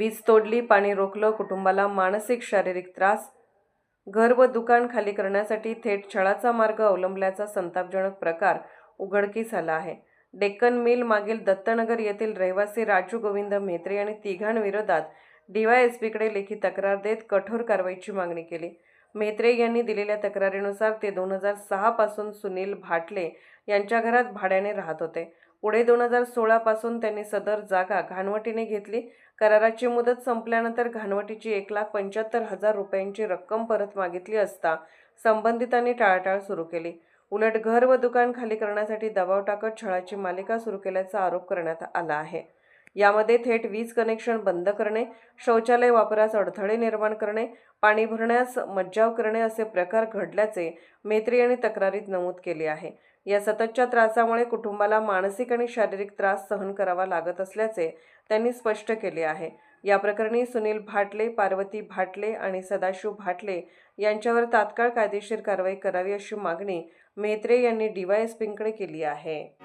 वीज तोडली, पाणी रोखलं, कुटुंबाला मानसिक शारीरिक त्रास. घर व दुकान खाली करण्यासाठी थेट छळाचा मार्ग अवलंबल्याचा संतापजनक प्रकार उघडकीस आला आहे. डेक्कन मिल मागील दत्तनगर येथील रहिवासी राजू गोविंद म्हेत्रे यांनी तिघांविरोधात DYSPकडे लेखी तक्रार देत कठोर कारवाईची मागणी केली. म्हेत्रे यांनी दिलेल्या तक्रारीनुसार ते 2006 पासून सुनील भाटले यांच्या घरात भाड्याने राहत होते. पुढे 2016 पासून त्यांनी सदर जागा घाणवटीने घेतली. कराराची मुदत संपल्यानंतर घाणवटीची 1,75,000 रुपयांची रक्कम परत मागितली असता संबंधितांनी टाळाटाळ सुरू केली. उलट घर व दुकान खाली करण्यासाठी दबाव टाकत छळाची मालिका सुरू केल्याचा आरोप करण्यात आला आहे. यामध्ये थेट वीज कनेक्शन बंद करणे, शौचालय वापरास अडथळे निर्माण करणे, पाणी भरण्यास मज्जाव करणे असे प्रकार घडल्याचे म्हेत्रे यांनी तक्रारीत नमूद केले आहे. या सततच्या त्रासामुळे कुटुंबाला मानसिक आणि शारीरिक त्रास सहन करावा लागत असल्याचे त्यांनी स्पष्ट केले आहे. या प्रकरणी सुनील भाटले, पार्वती भाटले आणि सदाशिव भाटले यांच्यावर तात्काळ कायदेशीर कारवाई करावी अशी मागणी म्हेत्रे यांनी DYSPकडे केली आहे.